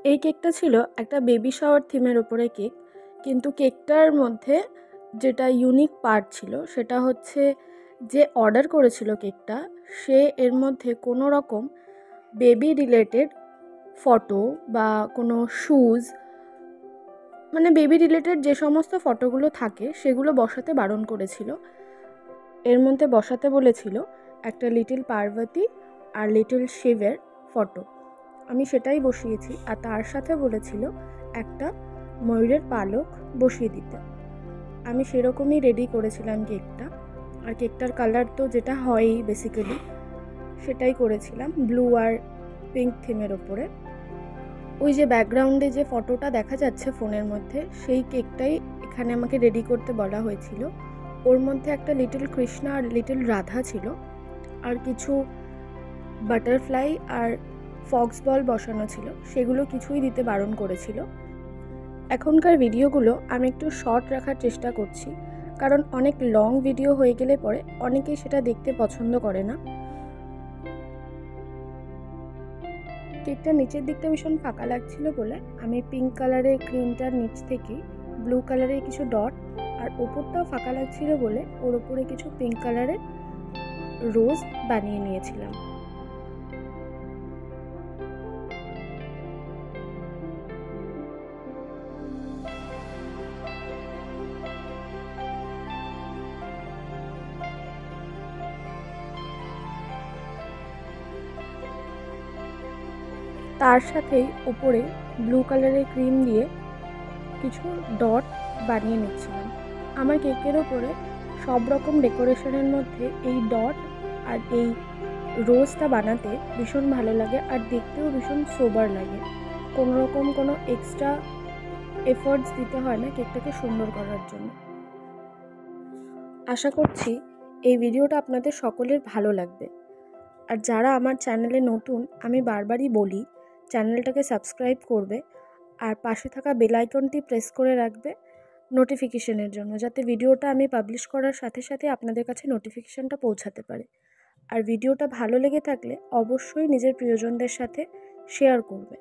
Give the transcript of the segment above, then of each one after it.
এই কেকটা ছিল একটা বেবি শাওয়ার থিমের উপরে কেক, কিন্তু কেকটার মধ্যে যেটা ইউনিক পার্ট ছিল সেটা হচ্ছে যে অর্ডার করেছিল কেকটা, সে এর মধ্যে কোনো রকম বেবি রিলেটেড ফটো বা কোনো শুজ, মানে বেবি রিলেটেড যে সমস্ত ফটোগুলো থাকে সেগুলো বসাতে বারণ করেছিল। এর মধ্যে বসাতে বলেছিল একটা লিটল পার্বতী আর লিটল শিবের ফটো। আমি সেটাই বসিয়েছি, আর তার সাথে বলেছিল একটা ময়ূরের পালক বসিয়ে দিতে। আমি সেরকমই রেডি করেছিলাম কেকটা। আর কেকটার কালার তো যেটা হয়ই বেসিক্যালি, সেটাই করেছিলাম ব্লু আর পিঙ্ক থিমের ওপরে। ওই যে ব্যাকগ্রাউন্ডে যে ফটোটা দেখা যাচ্ছে ফোনের মধ্যে, সেই কেকটাই এখানে আমাকে রেডি করতে বলা হয়েছিল। ওর মধ্যে একটা লিটল কৃষ্ণা আর লিটল রাধা ছিল, আর কিছু বাটারফ্লাই আর ফক্স বল বসানো ছিল, সেগুলো কিছুই দিতে বারণ করেছিল। এখনকার ভিডিওগুলো আমি একটু শর্ট রাখার চেষ্টা করছি, কারণ অনেক লং ভিডিও হয়ে গেলে পরে অনেকেই সেটা দেখতে পছন্দ করে না। কেকটার নিচের দিকটা ভীষণ ফাঁকা লাগছিল বলে আমি পিঙ্ক কালারের ক্রিমটার নিচ থেকে ব্লু কালারের কিছু ডট, আর ওপরটাও ফাঁকা লাগছিল বলে ওর ওপরে কিছু পিঙ্ক কালারের রোজ বানিয়ে নিয়েছিলাম। তার সাথেই উপরে ব্লু কালারের ক্রিম দিয়ে কিছু ডট বানিয়ে নিচ্ছিলাম। আমার কেকের ওপরে সব রকম ডেকোরেশনের মধ্যে এই ডট আর এই রোজটা বানাতে ভীষণ ভালো লাগে, আর দেখতেও ভীষণ সোবার লাগে। কোনো রকম কোনো এক্সট্রা এফোর্টস দিতে হয় না কেকটাকে সুন্দর করার জন্য। আশা করছি এই ভিডিওটা আপনাদের সকলের ভালো লাগবে। আর যারা আমার চ্যানেলে নতুন, আমি বারবারই বলি চ্যানেলটাকে সাবস্ক্রাইব করবে, আর পাশে থাকা বেল আইকনটি প্রেস করে রাখবে নোটিফিকেশনের জন্য, যাতে ভিডিওটা আমি পাবলিশ করার সাথে সাথে আপনাদের কাছে নোটিফিকেশনটা পৌঁছাতে পারে। আর ভিডিওটা ভালো লেগে থাকলে অবশ্যই নিজের প্রিয়জনদের সাথে শেয়ার করবে।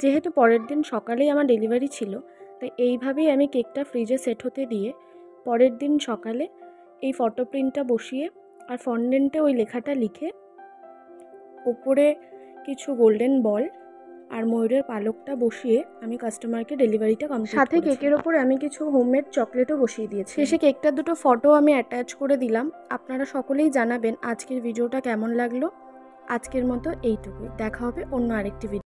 যেহেতু পরের দিন সকালেই আমার ডেলিভারি ছিল, তাই এইভাবেই আমি কেকটা ফ্রিজে সেট হতে দিয়ে পরের দিন সকালে এই ফটো প্রিন্টটা বসিয়ে আর ফন্ডেন্টে ওই লেখাটা লিখে ওপরে কিছু গোল্ডেন বল আর ময়ূরের পালকটা বসিয়ে আমি কাস্টমারকে ডেলিভারিটা কমপ্লিট করেছি। সাথে কেকের ওপরে আমি কিছু হোমমেড চকলেটও বসিয়ে দিয়েছি। শেষে কেকটার দুটো ফটো আমি অ্যাটাচ করে দিলাম। আপনারা সকলেই জানাবেন আজকের ভিডিওটা কেমন লাগলো। আজকের মতো এইটুকুই, দেখা হবে অন্য আরেকটি ভিডিও।